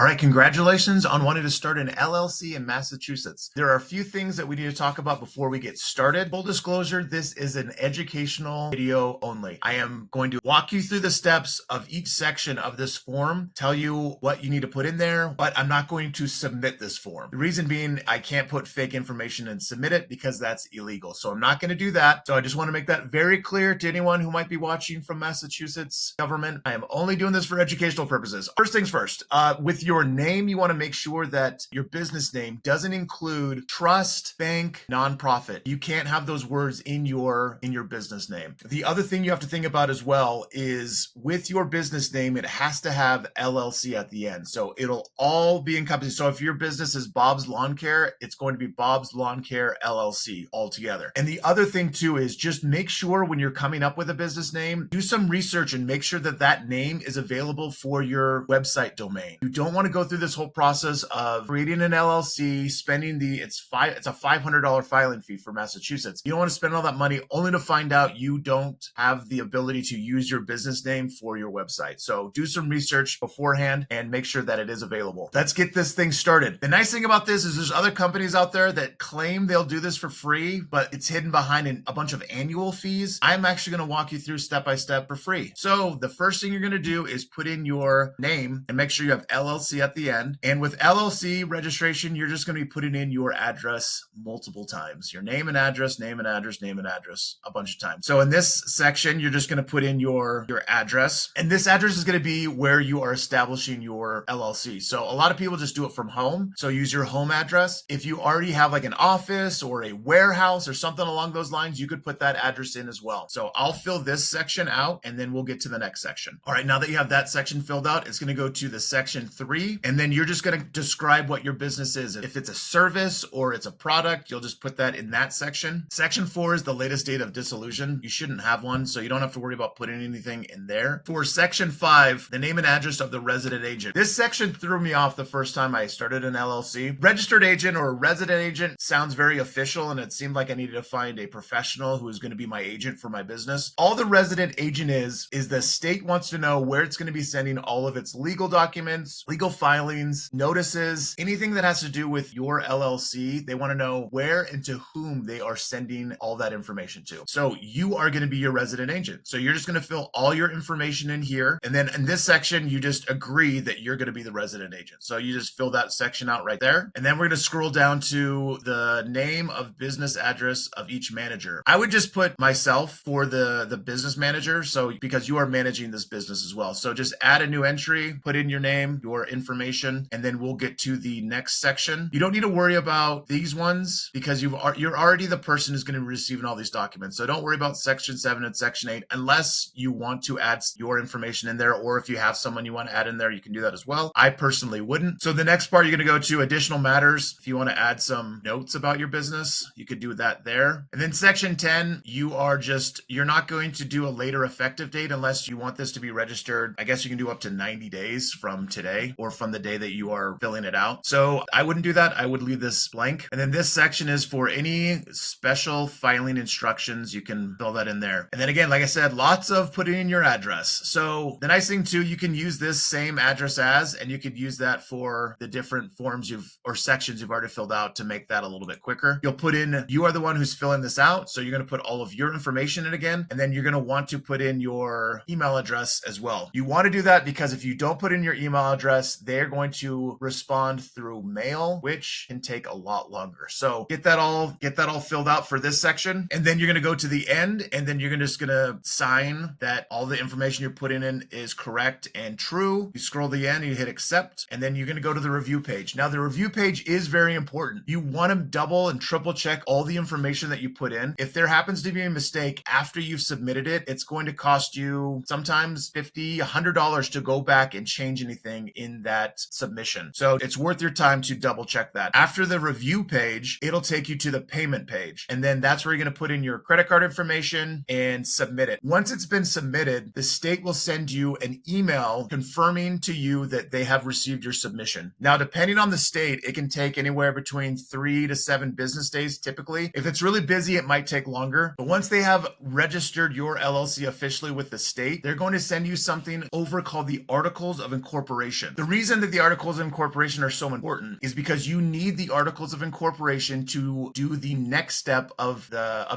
All right, congratulations on wanting to start an LLC in Massachusetts. There are a few things that we need to talk about before we get started. Full disclosure, this is an educational video only. I am going to walk you through the steps of each section of this form, tell you what you need to put in there, but I'm not going to submit this form. The reason being, I can't put fake information and submit it because that's illegal. So I'm not going to do that. So I just want to make that very clear to anyone who might be watching from Massachusetts government. I am only doing this for educational purposes. First things first, with your name, you want to make sure that your business name doesn't include trust, bank, nonprofit. You can't have those words in your business name. The other thing you have to think about as well is with your business name, it has to have LLC at the end. So it'll all be encompassing. So if your business is Bob's Lawn Care, it's going to be Bob's Lawn Care LLC altogether. And the other thing too is just make sure when you're coming up with a business name, do some research and make sure that that name is available for your website domain. You don't want to go through this whole process of creating an LLC, spending it's a $500 filing fee for Massachusetts. You don't want to spend all that money only to find out you don't have the ability to use your business name for your website. So do some research beforehand and make sure that it is available. Let's get this thing started. The nice thing about this is there's other companies out there that claim they'll do this for free, but it's hidden behind a bunch of annual fees. I'm actually going to walk you through step by step for free. So the first thing you're going to do is put in your name and make sure you have LLC at the end. And with LLC registration, you're just going to be putting in your address multiple times. Your name and address, name and address, name and address a bunch of times. So in this section, you're just going to put in your address. And this address is going to be where you are establishing your LLC. So a lot of people just do it from home. So use your home address. If you already have like an office or a warehouse or something along those lines, you could put that address in as well. So I'll fill this section out and then we'll get to the next section. All right, now that you have that section filled out, it's going to go to the section 3, and then you're just going to describe what your business is. If it's a service or it's a product, you'll just put that in that section. Section 4 is the latest date of dissolution. You shouldn't have one, so you don't have to worry about putting anything in there. For section 5, the name and address of the resident agent. This section threw me off the first time I started an LLC. Registered agent or resident agent sounds very official, and it seemed like I needed to find a professional who is going to be my agent for my business. All the resident agent is the state wants to know where it's going to be sending all of its legal documents, legal filings, notices, anything that has to do with your LLC. They want to know where and to whom they are sending all that information to. So you are going to be your resident agent. So you're just going to fill all your information in here. And then in this section, you just agree that you're going to be the resident agent. So you just fill that section out right there. And then we're going to scroll down to the name of business address of each manager. I would just put myself for the business manager. So because you are managing this business as well. So just add a new entry, put in your name, your information, and then we'll get to the next section. You don't need to worry about these ones because you're already the person who's going to be receiving all these documents. So don't worry about section 7 and section 8 unless you want to add your information in there, or if you have someone you want to add in there, you can do that as well. I personally wouldn't. So the next part, you're going to go to additional matters. If you want to add some notes about your business, you could do that there. And then section 10, you're not going to do a later effective date unless you want this to be registered. I guess you can do up to 90 days from today or from the day that you are filling it out. So I wouldn't do that. I would leave this blank. And then this section is for any special filing instructions. You can fill that in there. And then again, like I said, lots of putting in your address. So the nice thing too, you can use this same address as, and you could use that for the different forms or sections you've already filled out to make that a little bit quicker. You'll put in, you are the one who's filling this out. So you're going to put all of your information in again, and then you're going to want to put in your email address as well. You want to do that because if you don't put in your email address, they're going to respond through mail, which can take a lot longer. So get that all filled out for this section. And then you're going to go to the end, and then you're just going to sign that all the information you're putting in is correct and true. You scroll to the end, you hit accept, and then you're going to go to the review page. Now the review page is very important. You want to double and triple check all the information that you put in. If there happens to be a mistake after you've submitted it, it's going to cost you sometimes $50, $100 to go back and change anything in that submission. So it's worth your time to double check that. After the review page, it'll take you to the payment page. And then that's where you're going to put in your credit card information and submit it. Once it's been submitted, the state will send you an email confirming to you that they have received your submission. Now, depending on the state, it can take anywhere between 3 to 7 business days typically. If it's really busy, it might take longer. But once they have registered your LLC officially with the state, they're going to send you something over called the Articles of Incorporation. The reason that the articles of incorporation are so important is because you need the articles of incorporation to do the next step of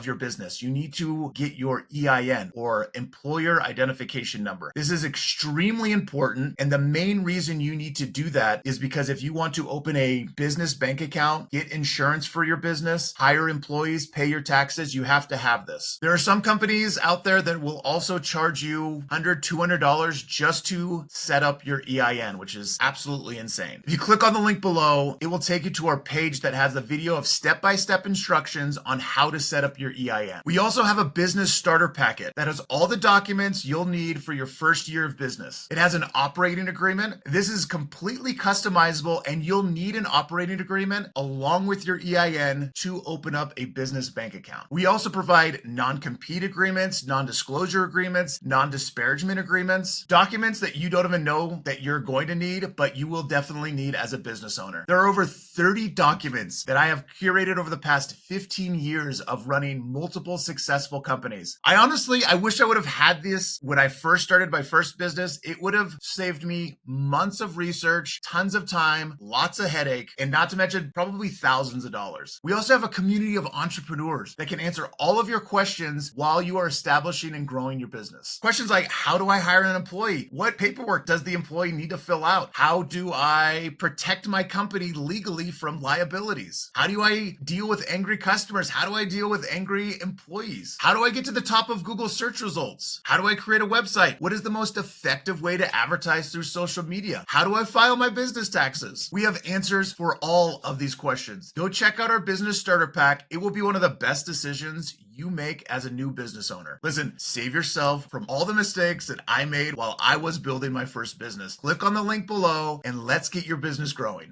your business. You need to get your EIN, or employer identification number. This is extremely important, and the main reason you need to do that is because if you want to open a business bank account, get insurance for your business, hire employees, pay your taxes, you have to have this. There are some companies out there that will also charge you $100, $200 just to set up your EIN, which is absolutely insane. If you click on the link below, it will take you to our page that has a video of step-by-step instructions on how to set up your EIN. We also have a business starter packet that has all the documents you'll need for your first year of business. It has an operating agreement. This is completely customizable, and you'll need an operating agreement along with your EIN to open up a business bank account. We also provide non-compete agreements, non-disclosure agreements, non-disparagement agreements, documents that you don't even know that you're going to need, but you will definitely need as a business owner. There are over 30 documents that I have curated over the past 15 years of running multiple successful companies. I wish I would have had this when I first started my first business. It would have saved me months of research, tons of time, lots of headache, and not to mention probably thousands of dollars. We also have a community of entrepreneurs that can answer all of your questions while you are establishing and growing your business. Questions like, how do I hire an employee? What paperwork does the employee need to fill out? How do I protect my company legally from liabilities? How do I deal with angry customers? How do I deal with angry employees? How do I get to the top of Google search results? How do I create a website? What is the most effective way to advertise through social media? How do I file my business taxes? We have answers for all of these questions. Go check out our business starter pack. It will be one of the best decisions you make as a new business owner. Listen, save yourself from all the mistakes that I made while I was building my first business. Click on the link below and let's get your business growing.